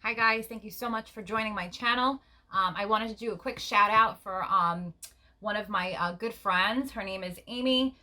Hi guys, thank you so much for joining my channel. I wanted to do a quick shout out for one of my good friends. Her name is Amy.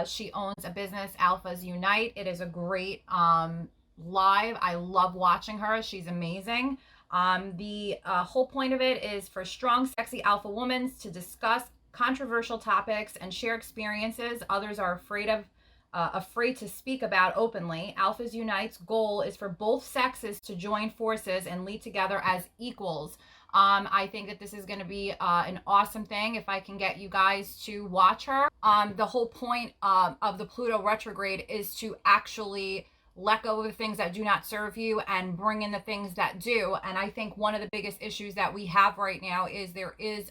She owns a business, Alphas Unite. It is a great live. I love watching her. She's amazing. The whole point of it is for strong, sexy alpha women to discuss controversial topics and share experiences others are afraid to speak about openly. Alphas Unite's goal is for both sexes to join forces and lead together as equals. I think that this is going to be an awesome thing if I can get you guys to watch her. The whole point of the Pluto retrograde is to actually let go of the things that do not serve you and bring in the things that do. And I think one of the biggest issues that we have right now is there is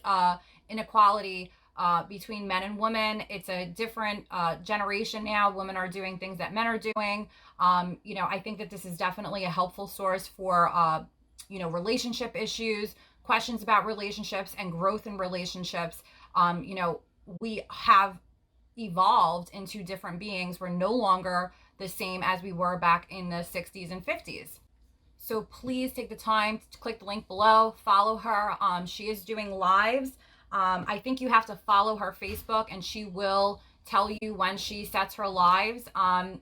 inequality between men and women. It's a different generation now. Women are doing things that men are doing. I think that this is definitely a helpful source for, relationship issues, questions about relationships and growth in relationships. We have evolved into different beings. We're no longer the same as we were back in the 60s and 50s. So please take the time to click the link below, follow her. She is doing lives. I think you have to follow her Facebook and she will tell you when she sets her lives. I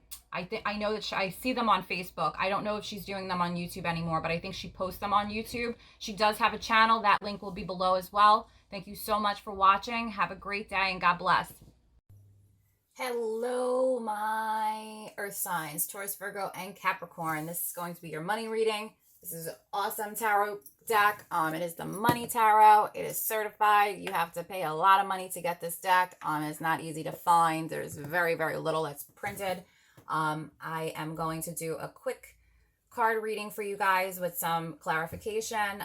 know that I see them on Facebook. I don't know if she's doing them on YouTube anymore, but I think she posts them on YouTube. She does have a channel. That link will be below as well. Thank you so much for watching. Have a great day and God bless. Hello, my earth signs, Taurus, Virgo, and Capricorn. This is going to be your money reading. This is an awesome tarot deck. It is the money tarot. It is certified. You have to pay a lot of money to get this deck. It's not easy to find. There's very, very little that's printed. I am going to do a quick card reading for you guys with some clarification.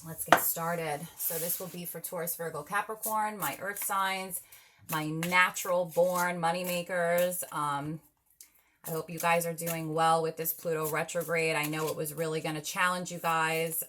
Let's get started. So this will be for Taurus, Virgo, Capricorn, my earth signs, my natural born money makers. I hope you guys are doing well with this Pluto retrograde. I know it was really going to challenge you guys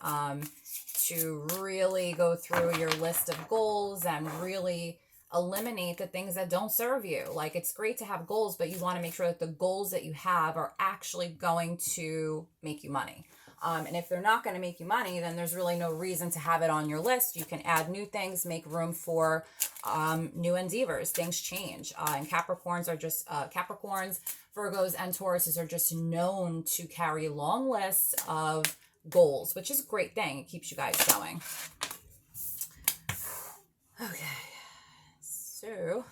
to really go through your list of goals and really eliminate the things that don't serve you. Like, it's great to have goals, but you want to make sure that the goals that you have are actually going to make you money. And if they're not going to make you money, then there's really no reason to have it on your list. You can add new things, make room for new endeavors. Things change. And Capricorns, Virgos, and Tauruses are just known to carry long lists of goals, which is a great thing. It keeps you guys going. Okay. So,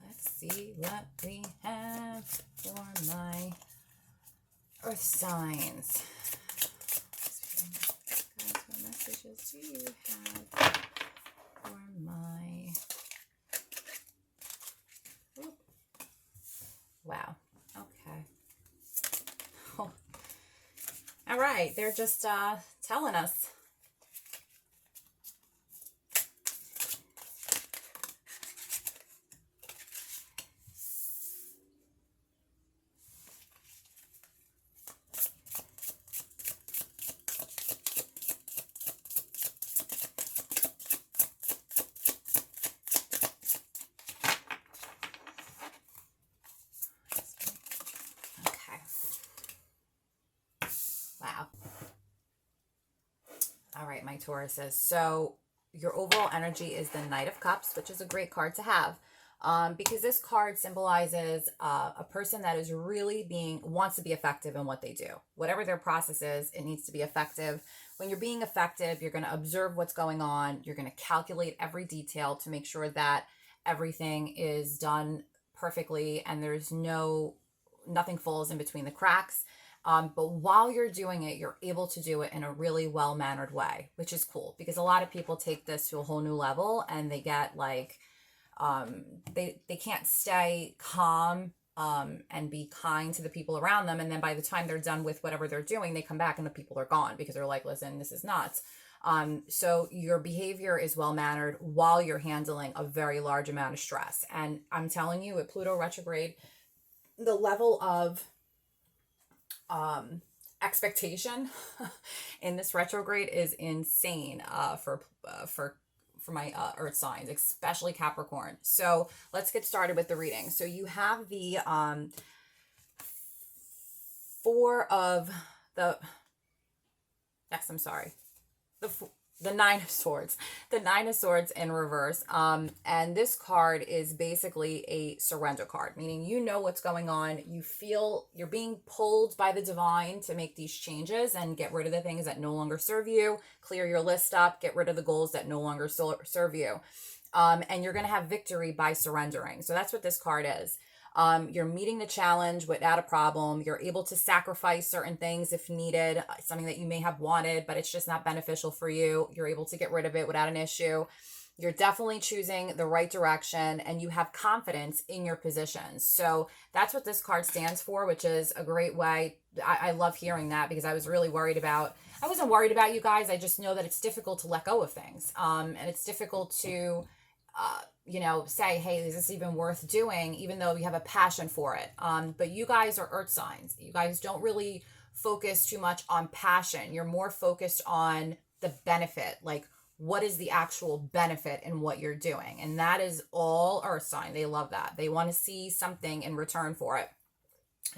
let's see what we have for my earth signs. What messages do you have for my... Ooh. Wow. Okay. Oh. All right. They're just telling us. Wow. All right, my Tauruses. So your overall energy is the Knight of Cups, which is a great card to have because this card symbolizes a person that is really wants to be effective in what they do. Whatever their process is, it needs to be effective. When you're being effective, you're going to observe what's going on. You're going to calculate every detail to make sure that everything is done perfectly and there's nothing falls in between the cracks. But while you're doing it, you're able to do it in a really well-mannered way, which is cool because a lot of people take this to a whole new level and they get like, they can't stay calm, and be kind to the people around them. And then by the time they're done with whatever they're doing, they come back and the people are gone because they're like, listen, this is nuts. So your behavior is well-mannered while you're handling a very large amount of stress. And I'm telling you, with Pluto retrograde, the level of expectation in this retrograde is insane for my earth signs, especially Capricorn. So let's get started with the reading. So you have the four of the, yes, I'm sorry, the Nine of Swords, the Nine of Swords in reverse. And this card is basically a surrender card, meaning you know what's going on. You feel you're being pulled by the divine to make these changes and get rid of the things that no longer serve you, clear your list up, get rid of the goals that no longer serve you. And you're going to have victory by surrendering. So that's what this card is. You're meeting the challenge without a problem. You're able to sacrifice certain things if needed, something that you may have wanted, but it's just not beneficial for you. You're able to get rid of it without an issue. You're definitely choosing the right direction, and you have confidence in your positions. So that's what this card stands for, which is a great way. I love hearing that, because I was really worried about, I wasn't worried about you guys. I just know that it's difficult to let go of things. And it's difficult to, you know, say, hey, is this even worth doing, even though you have a passion for it. But you guys are earth signs. You guys don't really focus too much on passion. You're more focused on the benefit, like what is the actual benefit in what you're doing. And that is all earth sign. They love that. They want to see something in return for it.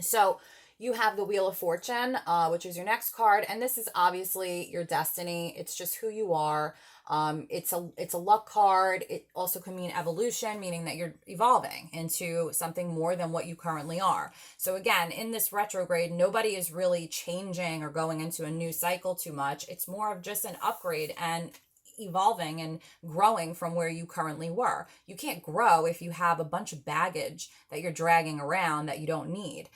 So you have the Wheel of Fortune, which is your next card. And this is obviously your destiny. It's just who you are. It's a luck card. It also can mean evolution, meaning that you're evolving into something more than what you currently are. So again, in this retrograde, nobody is really changing or going into a new cycle too much. It's more of just an upgrade and evolving and growing from where you currently were. You can't grow if you have a bunch of baggage that you're dragging around that you don't need.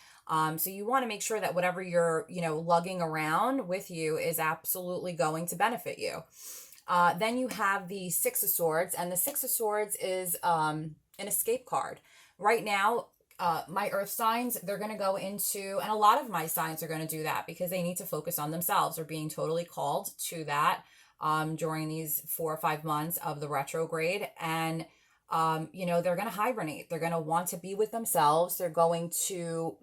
So you want to make sure that whatever you're, you know, lugging around with you is absolutely going to benefit you. Then you have the Six of Swords, and the Six of Swords is an escape card. Right now, my earth signs, they're going to go into, and a lot of my signs are going to do that because they need to focus on themselves or being totally called to that during these 4 or 5 months of the retrograde. And, you know, they're going to hibernate. They're going to want to be with themselves. They're going to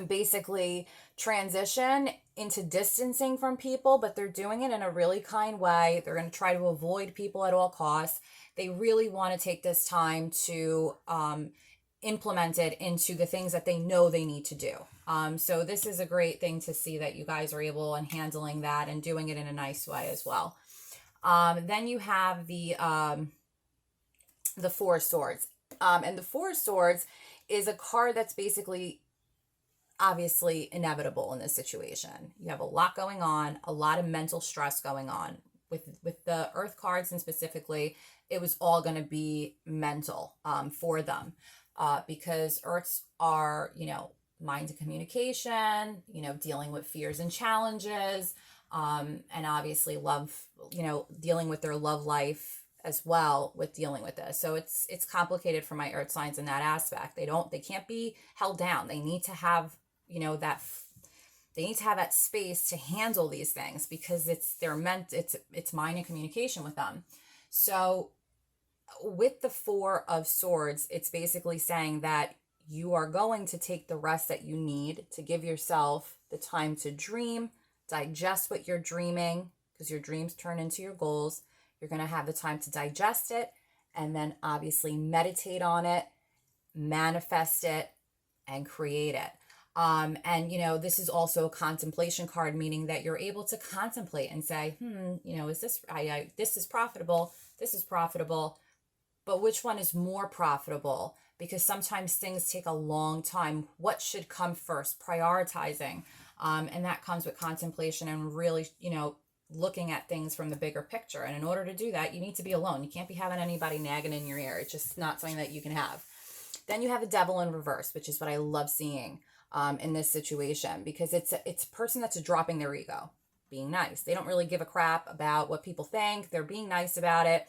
basically transition into distancing from people, but they're doing it in a really kind way. They're going to try to avoid people at all costs. They really want to take this time to implement it into the things that they know they need to do. So this is a great thing to see that you guys are able and handling that and doing it in a nice way as well. Then you have the Four of Swords. And the Four of Swords is a card that's basically obviously inevitable in this situation. You have a lot going on, a lot of mental stress going on. With the earth cards, and specifically, it was all going to be mental for them because earths are, you know, mind and communication, you know, dealing with fears and challenges, and obviously love, you know, dealing with their love life as well with dealing with this. So it's complicated for my earth signs in that aspect. They can't be held down. They need to have, you know, they need to have that space to handle these things because it's mind and communication with them. So with the Four of Swords, it's basically saying that you are going to take the rest that you need to give yourself the time to dream, digest what you're dreaming, because your dreams turn into your goals. You're going to have the time to digest it and then obviously meditate on it, manifest it, and create it. And, you know, this is also a contemplation card, meaning that you're able to contemplate and say, you know, is this, this is profitable, but which one is more profitable? Because sometimes things take a long time. What should come first? Prioritizing. And that comes with contemplation and really, you know, looking at things from the bigger picture. And in order to do that, you need to be alone. You can't be having anybody nagging in your ear. It's just not something that you can have. Then you have the Devil in reverse, which is what I love seeing in this situation, because it's a person that's dropping their ego, being nice. They don't really give a crap about what people think. They're being nice about it.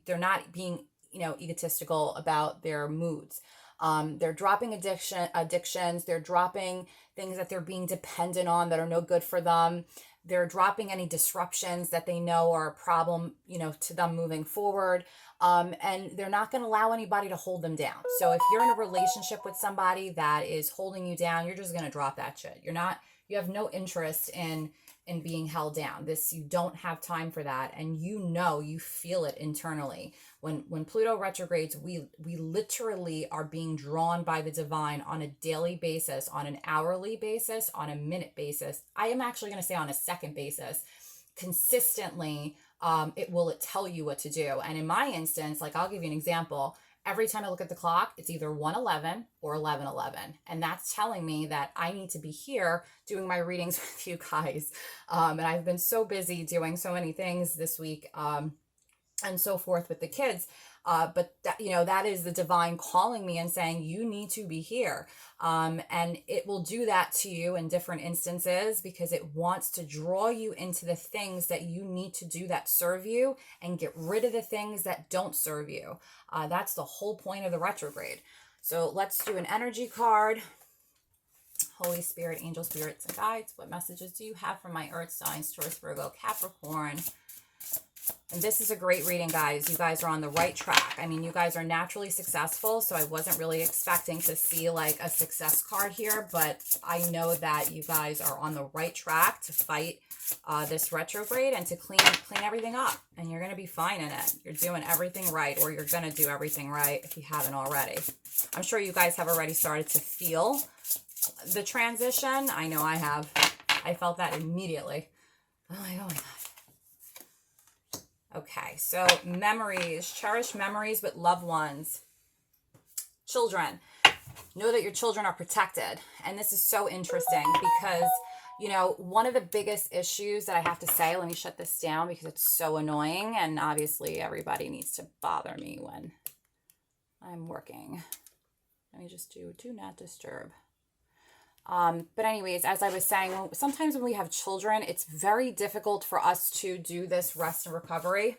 They're not being, you know, egotistical about their moods. They're dropping addictions. They're dropping things that they're being dependent on that are no good for them. They're dropping any disruptions that they know are a problem, you know, to them moving forward. And they're not going to allow anybody to hold them down. So if you're in a relationship with somebody that is holding you down, you're just going to drop that shit. You have no interest in being held down. You don't have time for that. And you feel it internally. When Pluto retrogrades, we literally are being drawn by the divine on a daily basis, on an hourly basis, on a minute basis. I am actually going to say on a second basis, consistently. It will tell you what to do. And in my instance, like I'll give you an example. Every time I look at the clock, it's either 1:11 or 11:11. And that's telling me that I need to be here doing my readings with you guys. And I've been so busy doing so many things this week, and so forth with the kids. But that is the divine calling me and saying, you need to be here. And it will do that to you in different instances because it wants to draw you into the things that you need to do that serve you and get rid of the things that don't serve you. That's the whole point of the retrograde. So let's do an energy card. Holy Spirit, angel spirits and guides, what messages do you have for my earth signs, Taurus, Virgo, Capricorn? And this is a great reading, guys. You guys are on the right track. I mean, you guys are naturally successful, so I wasn't really expecting to see like a success card here, but I know that you guys are on the right track to fight this retrograde and to clean everything up, and you're going to be fine in it. You're doing everything right, or you're going to do everything right if you haven't already. I'm sure you guys have already started to feel the transition. I know I have. I felt that immediately. Oh my God. Okay, so memories, cherish memories with loved ones. Children, know that your children are protected. And this is so interesting because, one of the biggest issues that I have to say, let me shut this down because it's so annoying. And obviously everybody needs to bother me when I'm working. Let me just do not disturb. But anyways, as I was saying, sometimes when we have children, it's very difficult for us to do this rest and recovery.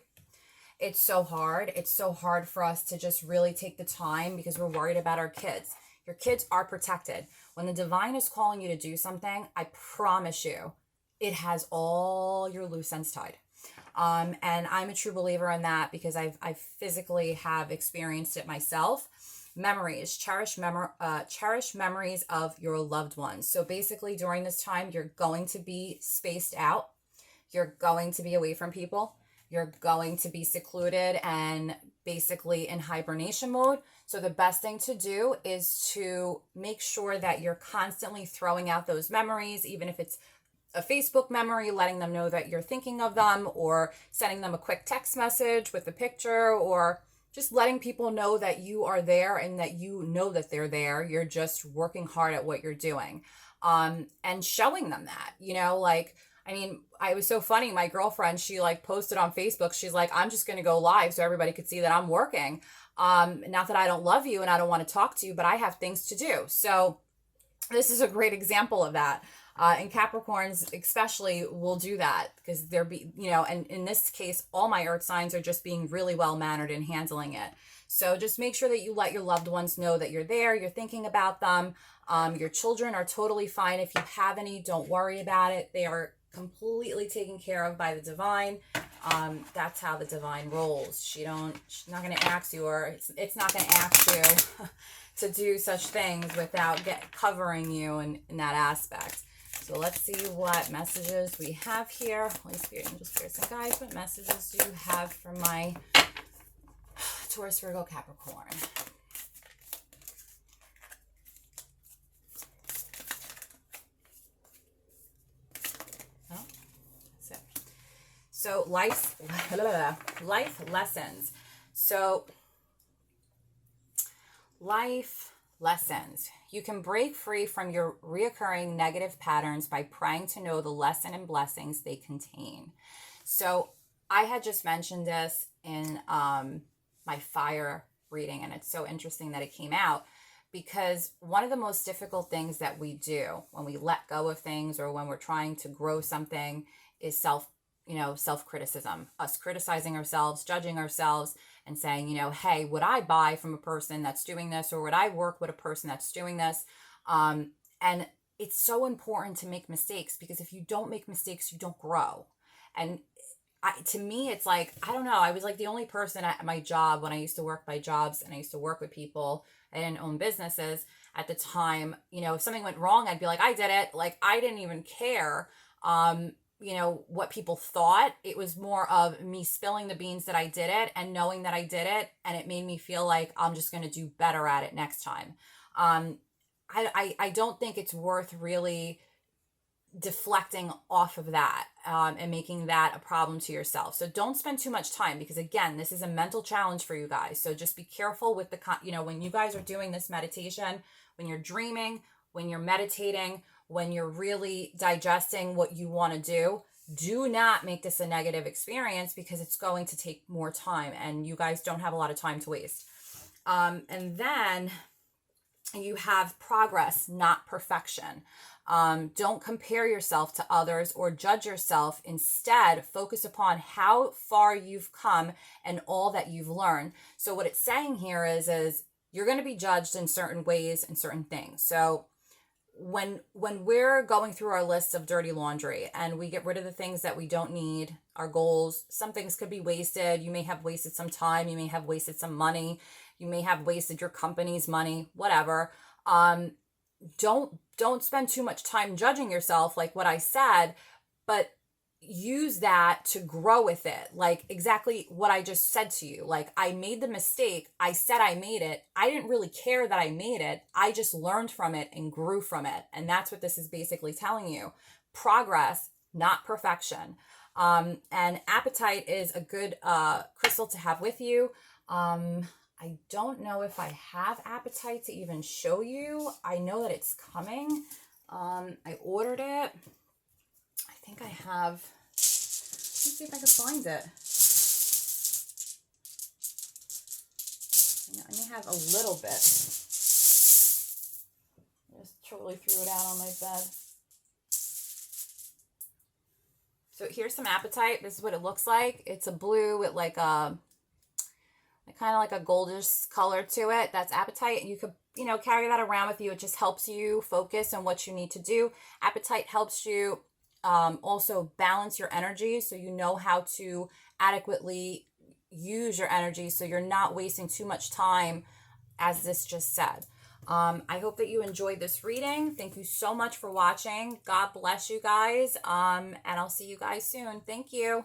It's so hard. It's so hard for us to just really take the time because we're worried about our kids. Your kids are protected. When the divine is calling you to do something, I promise you, it has all your loose ends tied. And I'm a true believer in that because I physically have experienced it myself. Memories, cherish memories of your loved ones. So basically during this time, you're going to be spaced out. You're going to be away from people. You're going to be secluded and basically in hibernation mode. So the best thing to do is to make sure that you're constantly throwing out those memories, even if it's a Facebook memory, letting them know that you're thinking of them, or sending them a quick text message with a picture, or just letting people know that you are there and that you know that they're there. You're just working hard at what you're doing. And showing them that, I was so funny. My girlfriend, she posted on Facebook. She's like, I'm just going to go live so everybody could see that I'm working. Not that I don't love you and I don't want to talk to you, but I have things to do. So this is a great example of that. And Capricorns especially will do that because and in this case, all my earth signs are just being really well mannered in handling it. So just make sure that you let your loved ones know that you're there, you're thinking about them. Your children are totally fine. If you have any, don't worry about it. They are completely taken care of by the divine. That's how the divine rolls. She's not going to ask you, or it's not going to ask you to do such things without covering you in that aspect. So let's see what messages we have here. Holy Spirit, angel spirits and guides, what messages do you have for my Taurus, Virgo, Capricorn? Oh, that's it. So life lessons. So life lessons. You can break free from your reoccurring negative patterns by praying to know the lesson and blessings they contain. So I had just mentioned this in my fire reading, and it's so interesting that it came out because one of the most difficult things that we do when we let go of things or when we're trying to grow something is self-criticism, us criticizing ourselves, judging ourselves, and saying, hey, would I buy from a person that's doing this, or would I work with a person that's doing this? And it's so important to make mistakes because if you don't make mistakes, you don't grow. And to me, it's like, I don't know. I was like the only person at my job when I used to work by jobs and I used to work with people. I didn't own businesses at the time. You know, if something went wrong, I'd be like, I did it. Like, I didn't even care, you know, what people thought. It was more of me spilling the beans that I did it and knowing that I did it. And it made me feel like I'm just going to do better at it next time. I don't think it's worth really deflecting off of that and making that a problem to yourself. So don't spend too much time, because again, this is a mental challenge for you guys. So just be careful with the, you know, when you guys are doing this meditation, when you're dreaming, when you're meditating, when you're really digesting what you want to do not make this a negative experience, because it's going to take more time and you guys don't have a lot of time to waste. And then you have progress, not perfection. Don't compare yourself to others or judge yourself. Instead, focus upon how far you've come and all that you've learned. So what it's saying here is you're going to be judged in certain ways and certain things. So when we're going through our lists of dirty laundry and we get rid of the things that we don't need, our goals, some things could be wasted. You may have wasted some time. You may have wasted some money. You may have wasted your company's money, whatever. Don't spend too much time judging yourself, like what I said, but use that to grow with it. Like exactly what I just said to you. Like, I made the mistake. I said I made it. I didn't really care that I made it. I just learned from it and grew from it. And that's what this is basically telling you. Progress, not perfection. And apatite is a good crystal to have with you. I don't know if I have apatite to even show you. I know that it's coming. I ordered it. I think I have. Let me see if I can find it. I may have a little bit. I just totally threw it out on my bed. So here's some apatite. This is what it looks like. It's a blue with like a kind of like a goldish color to it. That's apatite. And you could, you know, carry that around with you. It just helps you focus on what you need to do. Apatite helps you also balance your energy, so you know how to adequately use your energy, so you're not wasting too much time, as this just said. I hope that you enjoyed this reading. Thank you so much for watching. God bless you guys. And I'll see you guys soon. Thank you.